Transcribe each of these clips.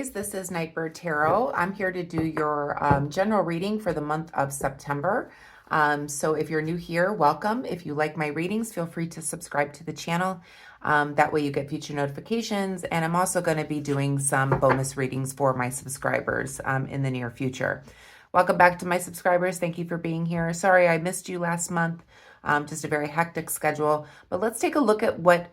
Aries, this is Nightbird Tarot. I'm here to do your general reading for the month of September. So if you're new here, welcome. If you like my readings, feel free to subscribe to the channel. That way you get future notifications. And I'm also going to be doing some bonus readings for my subscribers in the near future. Welcome back to my subscribers. Thank you for being here. Sorry I missed you last month. Just a very hectic schedule. But let's take a look at what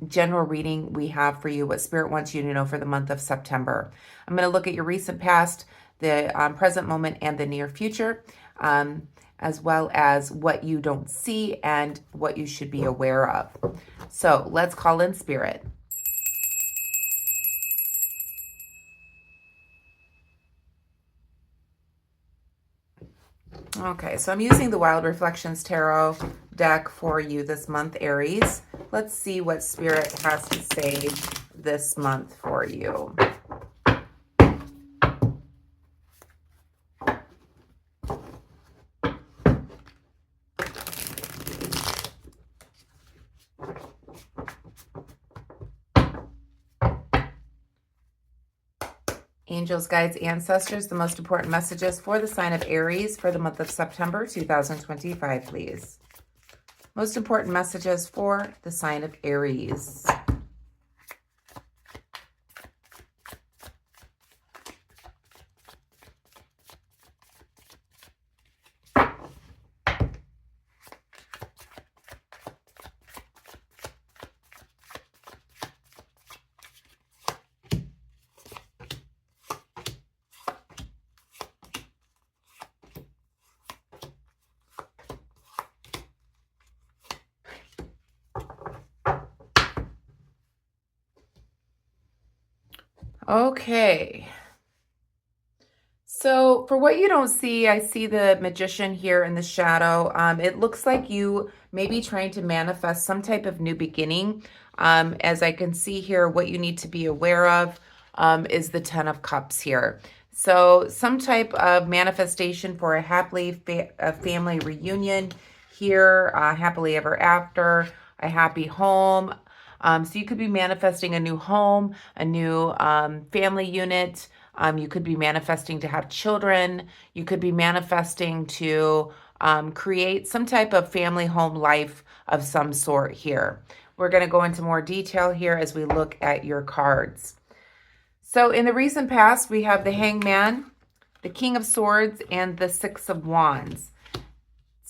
general reading we have for you, what Spirit wants you to know for the month of September. I'm going to look at your recent past, the present moment, and the near future, as well as what you don't see and what you should be aware of. So let's call in Spirit. Okay, so I'm using the Wild Reflections Tarot deck for you this month, Aries. Let's see what Spirit has to say this month for you. Angels, guides, ancestors, the most important messages for the sign of Aries for the month of September 2025, please. Most important messages for the sign of Aries. Okay. So for what you don't see, I see the Magician here in the shadow. It looks like you may be trying to manifest some type of new beginning. As I can see here, what you need to be aware of is the Ten of Cups here. So some type of manifestation for a happily family reunion here, happily ever after, a happy home. So you could be manifesting a new home, a new family unit. You could be manifesting to have children. You could be manifesting to create some type of family home life of some sort here. We're going to go into more detail here as we look at your cards. So in the recent past, we have the Hangman, the King of Swords, and the Six of Wands.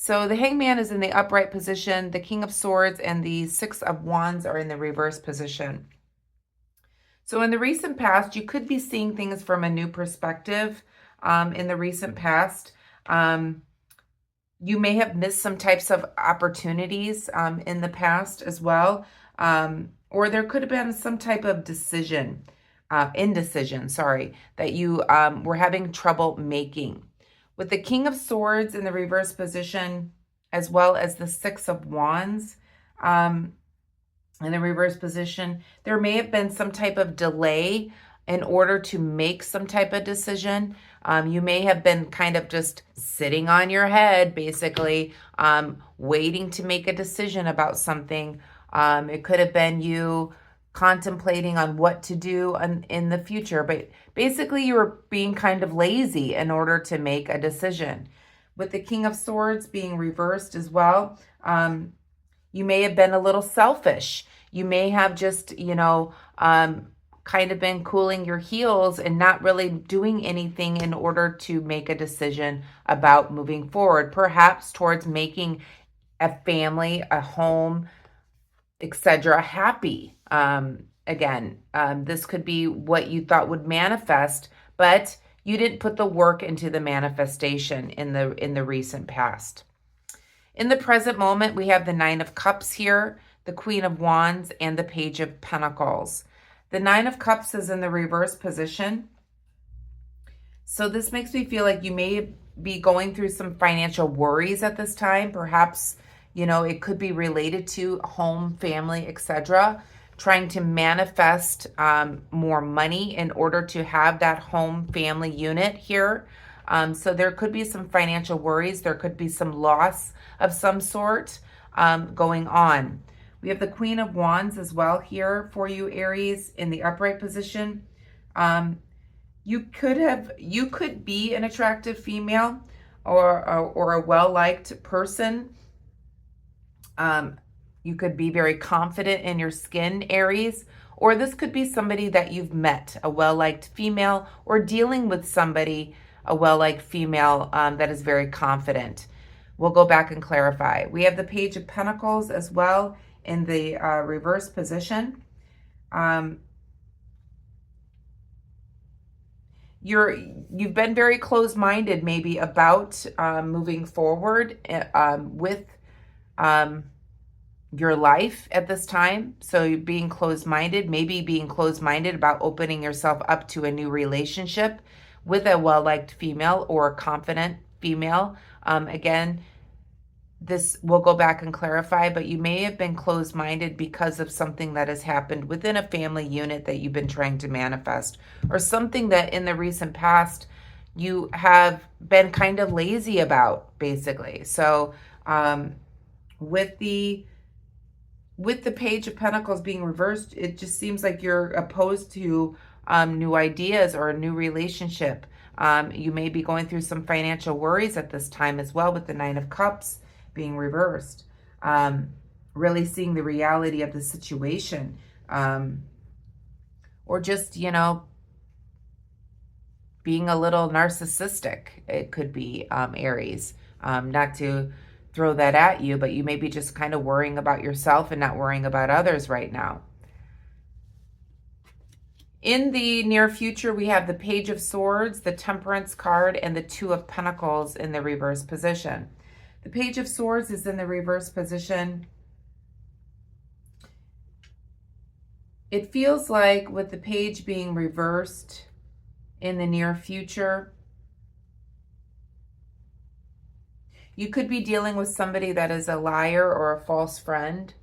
So the Hangman is in the upright position, the King of Swords and the Six of Wands are in the reverse position. So in the recent past, you could be seeing things from a new perspective. In the recent past, you may have missed some types of opportunities in the past as well. Or there could have been some type of indecision, that you were having trouble making. With the King of Swords in the reverse position, as well as the Six of Wands in the reverse position, there may have been some type of delay in order to make some type of decision. You may have been kind of just sitting on your head, basically, waiting to make a decision about something. It could have been you contemplating on what to do in the future, but basically you were being kind of lazy in order to make a decision. With the King of Swords being reversed as well, you may have been a little selfish. You may have just, kind of been cooling your heels and not really doing anything in order to make a decision about moving forward, perhaps towards making a family, a home, etc. happy. This could be what you thought would manifest, but you didn't put the work into the manifestation in the recent past. In the present moment, we have the Nine of Cups here, the Queen of Wands, and the Page of Pentacles. The Nine of Cups is in the reverse position. So this makes me feel like you may be going through some financial worries at this time. Perhaps, it could be related to home, family, etc. Trying to manifest more money in order to have that home family unit here. So there could be some financial worries. There could be some loss of some sort going on. We have the Queen of Wands as well here for you, Aries, in the upright position. You could be an attractive female or a well-liked person. You could be very confident in your skin, Aries, or this could be somebody that you've met, a well-liked female, or dealing with somebody, a well-liked female that is very confident. We'll go back and clarify. We have the Page of Pentacles as well in the reverse position. You've been very closed-minded maybe about moving forward with your life at this time. So you're being closed-minded, maybe being closed-minded about opening yourself up to a new relationship with a well-liked female or a confident female. Again, this will go back and clarify, but you may have been closed-minded because of something that has happened within a family unit that you've been trying to manifest, or something that in the recent past you have been kind of lazy about, basically. So with the Page of Pentacles being reversed, it just seems like you're opposed to new ideas or a new relationship. You may be going through some financial worries at this time as well with the Nine of Cups being reversed. Really seeing the reality of the situation. Or just, you know, being a little narcissistic, it could be, Aries. Not to throw that at you, but you may be just kind of worrying about yourself and not worrying about others right now. In the near future, we have the Page of Swords, the Temperance card, and the Two of Pentacles in the reverse position. The Page of Swords is in the reverse position. It feels like with the page being reversed in the near future, you could be dealing with somebody that is a liar or a false friend,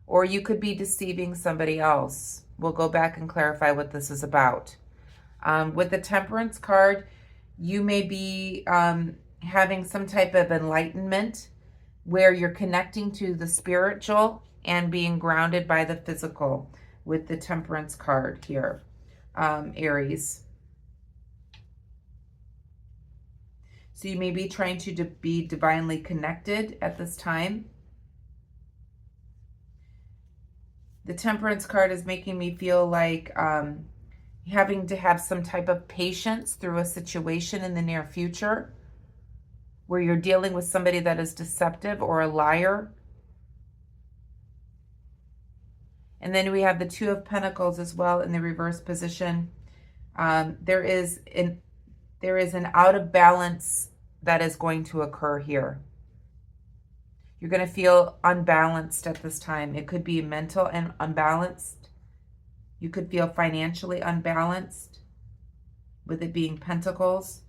or you could be deceiving somebody else. We'll go back and clarify what this is about. With the Temperance card, you may be having some type of enlightenment where you're connecting to the spiritual and being grounded by the physical with the Temperance card here, Aries. So you may be trying to be divinely connected at this time. The Temperance card is making me feel like having to have some type of patience through a situation in the near future where you're dealing with somebody that is deceptive or a liar. And then we have the Two of Pentacles as well in the reverse position. There is an out of balance that is going to occur here. You're going to feel unbalanced at this time. It could be mental and unbalanced. You could feel financially unbalanced with it being Pentacles,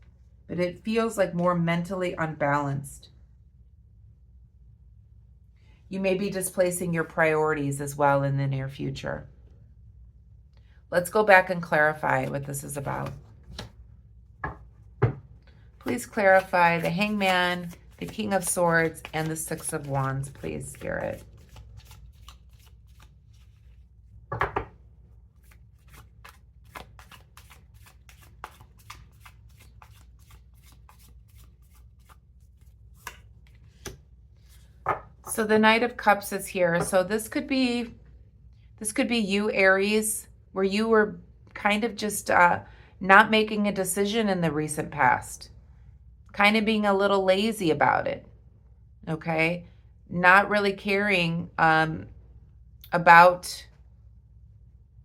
but it feels like more mentally unbalanced. You may be displacing your priorities as well in the near future. Let's go back and clarify what this is about. Please clarify the Hangman, the King of Swords, and the Six of Wands, please, Spirit. So the Knight of Cups is here. So this could be you, Aries, where you were kind of just not making a decision in the recent past. Kind of being a little lazy about it. Okay? Not really caring about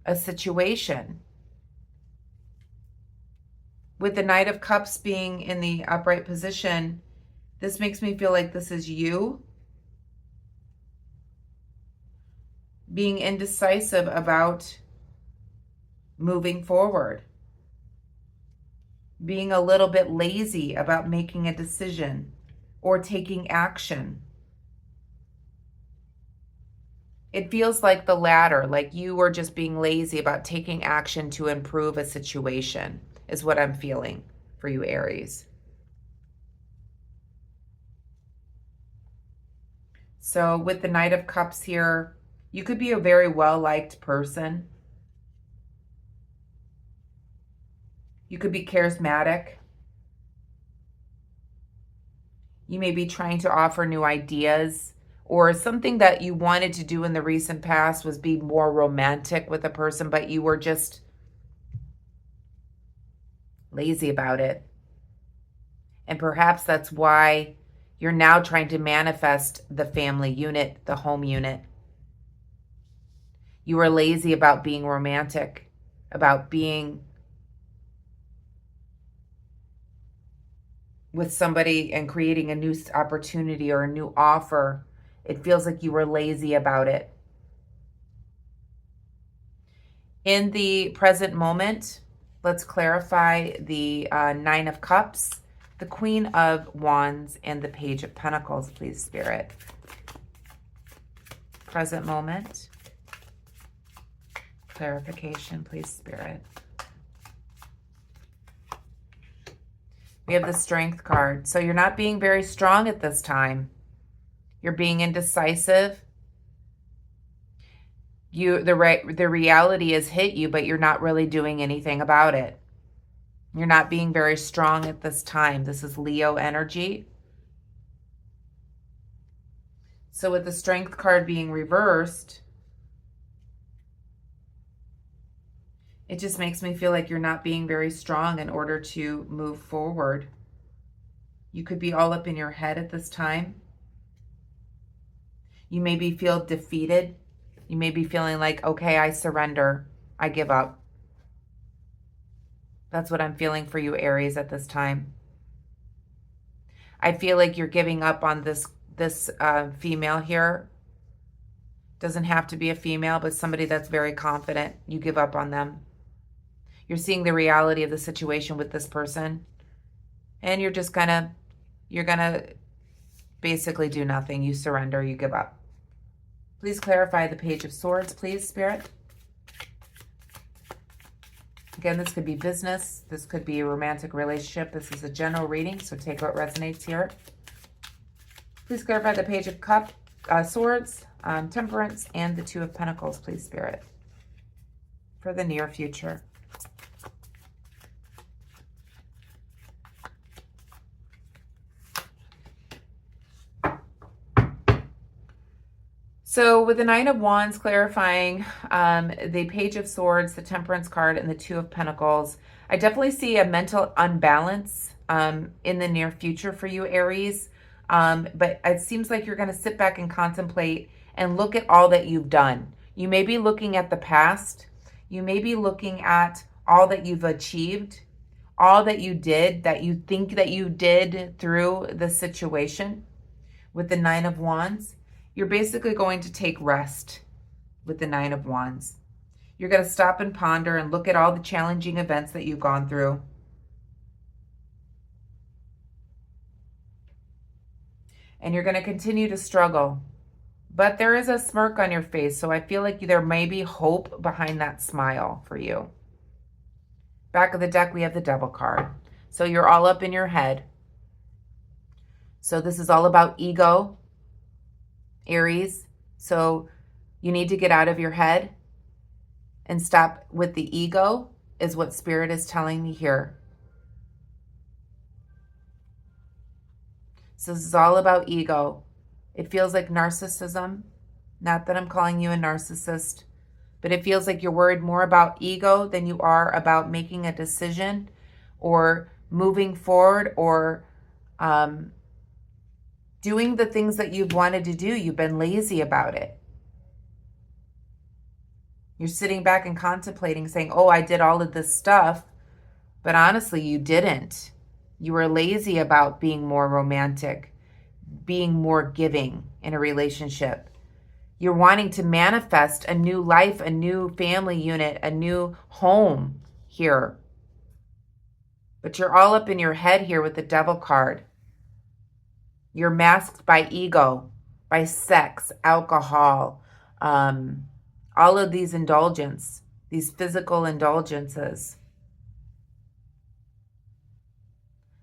a situation. With the Knight of Cups being in the upright position, this makes me feel like this is you being indecisive about moving forward, being a little bit lazy about making a decision or taking action. It feels like the latter, like you were just being lazy about taking action to improve a situation, is what I'm feeling for you, Aries. So with the Knight of Cups here, you could be a very well-liked person. You could be charismatic. You may be trying to offer new ideas, or something that you wanted to do in the recent past was be more romantic with a person, but you were just lazy about it. And perhaps that's why you're now trying to manifest the family unit, the home unit. You were lazy about being romantic, about being with somebody and creating a new opportunity or a new offer. It feels like you were lazy about it. In the present moment, let's clarify the Nine of Cups, the Queen of Wands, and the Page of Pentacles, please, Spirit. Present moment. Clarification, please, Spirit. We have the Strength card. So you're not being very strong at this time. You're being indecisive. The reality has hit you, but you're not really doing anything about it. You're not being very strong at this time. This is Leo energy. So with the Strength card being reversed, it just makes me feel like you're not being very strong in order to move forward. You could be all up in your head at this time. You maybe feel defeated. You may be feeling like, okay, I surrender. I give up. That's what I'm feeling for you, Aries, at this time. I feel like you're giving up on this female here. Doesn't have to be a female, but somebody that's very confident. You give up on them. You're seeing the reality of the situation with this person, and you're gonna basically do nothing. You surrender, you give up. Please clarify the Page of Swords, please, Spirit. Again, this could be business. This could be a romantic relationship. This is a general reading, so take what resonates here. Please clarify the Page of Swords, Temperance, and the Two of Pentacles, please, Spirit, for the near future. So with the Nine of Wands clarifying the Page of Swords, the Temperance card, and the Two of Pentacles, I definitely see a mental unbalance in the near future for you, Aries. But it seems like you're going to sit back and contemplate and look at all that you've done. You may be looking at the past. You may be looking at all that you've achieved, all that you did, that you think that you did through the situation with the Nine of Wands. You're basically going to take rest with the Nine of Wands. You're going to stop and ponder and look at all the challenging events that you've gone through. And you're going to continue to struggle. But there is a smirk on your face, so I feel like there may be hope behind that smile for you. Back of the deck, we have the Devil card. So you're all up in your head. So this is all about ego, Aries. So you need to get out of your head and stop with the ego, is what Spirit is telling me here. So this is all about ego. It feels like narcissism. Not that I'm calling you a narcissist, but it feels like you're worried more about ego than you are about making a decision or moving forward or doing the things that you've wanted to do. You've been lazy about it. You're sitting back and contemplating, saying, oh, I did all of this stuff, but honestly, you didn't. You were lazy about being more romantic, being more giving in a relationship. You're wanting to manifest a new life, a new family unit, a new home here. But you're all up in your head here with the Devil card. You're masked by ego, by sex, alcohol, all of these indulgences, these physical indulgences.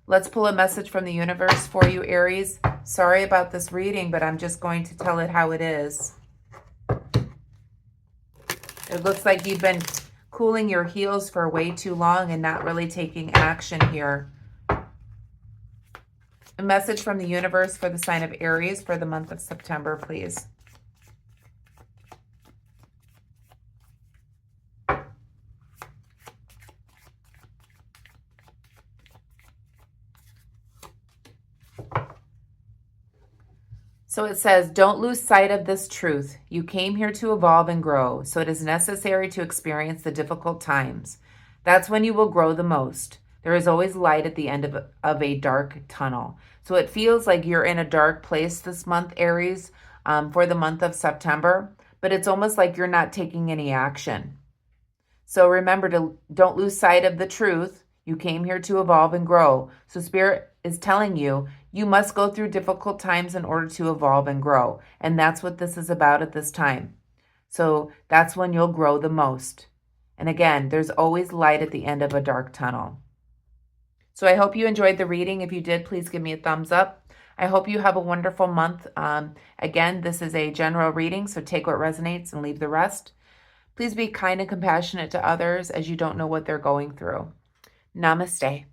Let's pull a message from the universe for you, Aries. Sorry about this reading, but I'm just going to tell it how it is. It looks like you've been cooling your heels for way too long and not really taking action here. A message from the universe for the sign of Aries for the month of September, please. So it says, don't lose sight of this truth. You came here to evolve and grow, so it is necessary to experience the difficult times. That's when you will grow the most. There is always light at the end of a dark tunnel. So it feels like you're in a dark place this month, Aries, for the month of September, but it's almost like you're not taking any action. So remember to don't lose sight of the truth. You came here to evolve and grow. So Spirit is telling you, you must go through difficult times in order to evolve and grow. And that's what this is about at this time. So that's when you'll grow the most. And again, there's always light at the end of a dark tunnel. So I hope you enjoyed the reading. If you did, please give me a thumbs up. I hope you have a wonderful month. Again, this is a general reading, so take what resonates and leave the rest. Please be kind and compassionate to others as you don't know what they're going through. Namaste.